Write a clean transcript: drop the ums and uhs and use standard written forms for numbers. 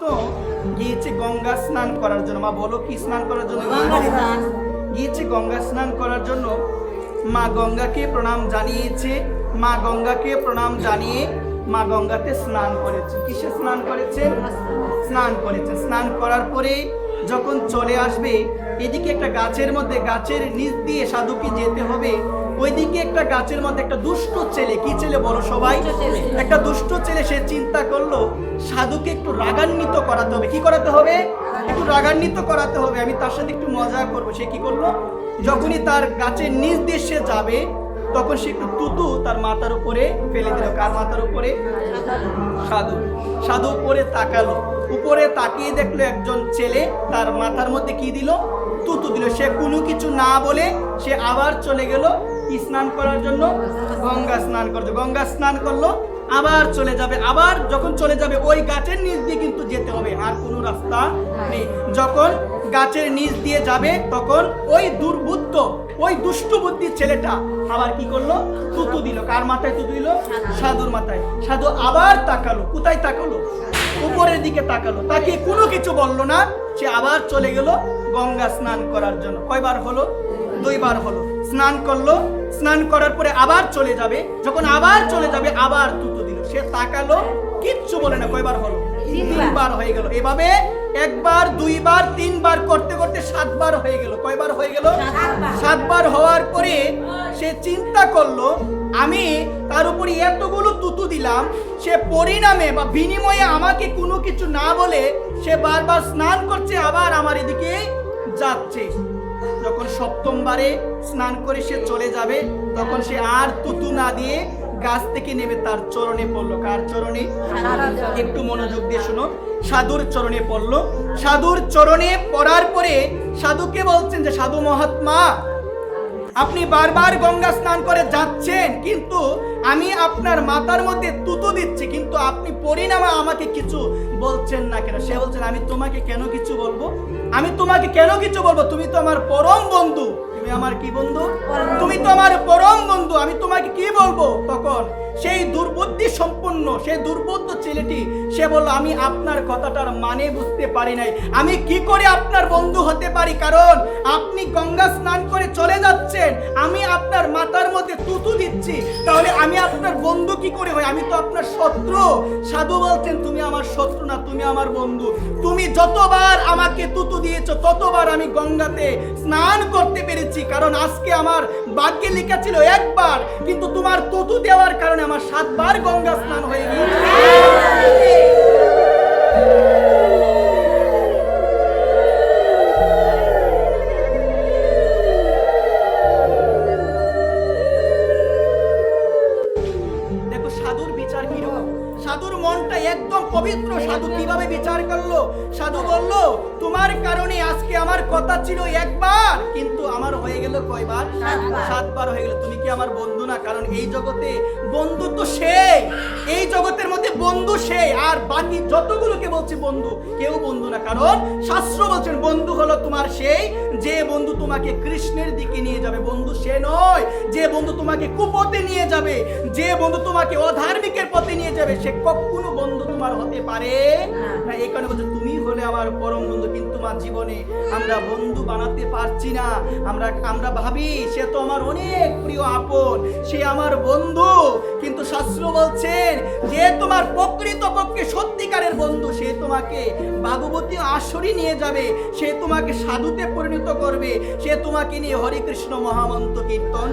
তো গিয়েছে গঙ্গা স্নান করার জন্য। মা বলো কি স্নান করার জন্য গিয়েছে? গঙ্গা স্নান করার জন্য মা গঙ্গাকে প্রণাম জানিয়েছে। মা গঙ্গাকে প্রণাম জানিয়ে মা গঙ্গাতে স্নান করেছে। কিসে স্নান করেছে? স্নান করেছে। স্নান করার পরে যখন চলে আসবে, এদিকে একটা গাছের মধ্যে, গাছের নিচ দিয়ে সাধুকে যেতে হবে। ওইদিকে একটা গাছের মধ্যে একটা দুষ্ট ছেলে, কি ছেলে বলো সবাই? একটা দুষ্ট ছেলে। সে চিন্তা করলো সাধুকে একটু রাগান্বিত করাতে হবে। কি করাতে হবে? একটু রাগান্বিত করাতে হবে, আমি তার সাথে একটু মজা করবো। সে কি করলো, যখনই তার গাছের নিচ দিয়ে সে যাবে, তখন সে একটু তুতু তার মাথার উপরে ফেলে দিল। কার মাথার উপরে? সাধু। সাধু উপরে তাকালো, উপরে তাকিয়ে দেখলো একজন ছেলে তার মাথার মধ্যে কি দিল? তুতু দিল। সে কোনো কিছু না বলে সে আবার চলে গেল স্নান করার জন্য, গঙ্গা স্নান করছে। গঙ্গা স্নান করলো, আবার চলে যাবে। আবার যখন চলে যাবে, ওই গাছের নিচ দিয়ে কিন্তু যেতে হবে, আর কোনো রাস্তা নেই। যখন গাছের নিচ দিয়ে যাবে, তখন ওই দুর্বুদ্ধ, ওই দুষ্ট বুদ্ধির ছেলেটা আবার কি করলো? তুতু দিল। কার মাথায় তুতু দিল? সাধুর মাথায়। সাধু আবার তাকালো। কোথায় তাকালো? উপরের দিকে তাকালো। তাকে কোনো কিছু বললো না। সে আবার চলে গেল গঙ্গা স্নান করার জন্য। কয়বার হলো? 2 বার হলো। স্নান করলো, স্নান করার পরে আবার চলে যাবে। যখন আবার চলে যাবে, আবার তুতু দিল। সে তাকালো, কিচ্ছু বলে না। কয়বার হলো? 3 বার হয়ে গেল। এভাবে 1 বার 2 বার 3 বার করতে করতে 7 বার হয়ে গেল। কয়বার হয়ে গেল? 7 বার হওয়ার পরে সে চিন্তা করলো, আমি তার উপরে এতগুলো তুতু দিলাম, সে পরিণামে বা বিনিময়ে আমাকে কোনো কিছু না বলে সে বারবার স্নান করছে, আবার আমার এদিকে যাচ্ছে। যখন 7ম বারে স্নান করে সে চলে যাবে, তখন সে আর তুতু না দিয়ে গাছ থেকে নেমে তার চরণে পড়লো। কার চরণে? একটু মনোযোগ দিয়ে শুনো। সাধুর চরণে পড়লো। সাধুর চরণে পড়ার পরে সাধুকে বলছেন যে, সাধু মহাত্মা, আপনি বারবার গঙ্গা স্নান করে যাচ্ছেন, কিন্তু আমি আপনার মাথার মধ্যে তুতু দিচ্ছি, কিন্তু আপনি পরিণামে আমাকে কিছু বলছেন না কেন? সে বলছেন, আমি তোমাকে কেন কিছু বলবো? আমি তোমাকে কেন কিছু বলবো? তুমি তো আমার পরম বন্ধু। তুমি আমার কি বন্ধু? তুমি তো আমার পরম বন্ধু, আমি তোমাকে কি বলবো? তখন সেই দুর্বুদ্ধি সম্পন্ন, সেই দুর্বোধ্য ছেলেটি সে বলল, আমি আপনার কথাটার মানে বুঝতে পারি নাই। আমি কি করে আপনার বন্ধু হতে পারি? কারণ আপনি গঙ্গা স্নান করে চলে যাচ্ছেন, আমি আপনার মাথার মধ্যে তুতু দিচ্ছি, তাহলে আমি আপনার বন্ধু কি করে হই? আমি তো আপনার শত্রু। সাধু বলছেন, তুমি আমার শত্রু না, তুমি আমার বন্ধু। তুমি যতবার আমাকে তুতু দিয়েছো, ততবার আমি গঙ্গাতে স্নান করতে পেরেছি, কারণ আজকে আমার ভাগ্যে লেখা ছিল 1 বার, কিন্তু তোমার তুতু দেওয়ার কারণে আমার 7 বার গঙ্গা স্নান হয়ে গিয়েছে। দেখো সাধুর বিচার কিরকম। সাধুর মনটা একদম পবিত্র। সাধু কিভাবে বিচার করলো? সাধু বলল, তোমার কারণে আজকে আমার কথা ছিল 1 বার, কিন্তু আমার হয়ে গেল কয়বার? 7 বার হয়ে গেল। তুমি কি আমার বন্ধু না? কারণ এই জগতে বন্ধু তো সেই, এই জগতের মধ্যে বন্ধু সেই, আর বাকি যতগুলোকে বলছে বন্ধু, কেউ বন্ধু না। কারণ শাস্ত্র বলছেন, বন্ধু হলো তোমার সেই, যে বন্ধু তোমাকে কৃষ্ণের দিকে নিয়ে যাবে। বন্ধু সে নয় যে বন্ধু তোমাকে কুপথে নিয়ে যাবে, যে বন্ধু তোমাকে অধার্মিকের পথে নিয়ে যাবে, সে কখনো বন্ধু তোমার হতে পারে না। এই কারণে বলছে, তুমি হলে আমার পরম বন্ধু, কিন্তু আমার জীবনে আমরা বন্ধু বানাতে পারছি না। আমরা ভাবি সে তো আমার অনেক প্রিয় আপন, সে আমার বন্ধু, কিন্তু শাস্ত্র বলছেন যে তোমার প্রকৃতপক্ষে সত্যিকারের বন্ধু, সে তোমাকে ভাগবতী আসরে নিয়ে যাবে, সে তোমাকে সাধুতে পরিণত করবে, সে তোমাকে নিয়ে হরে কৃষ্ণ মহামন্ত্র কীর্তন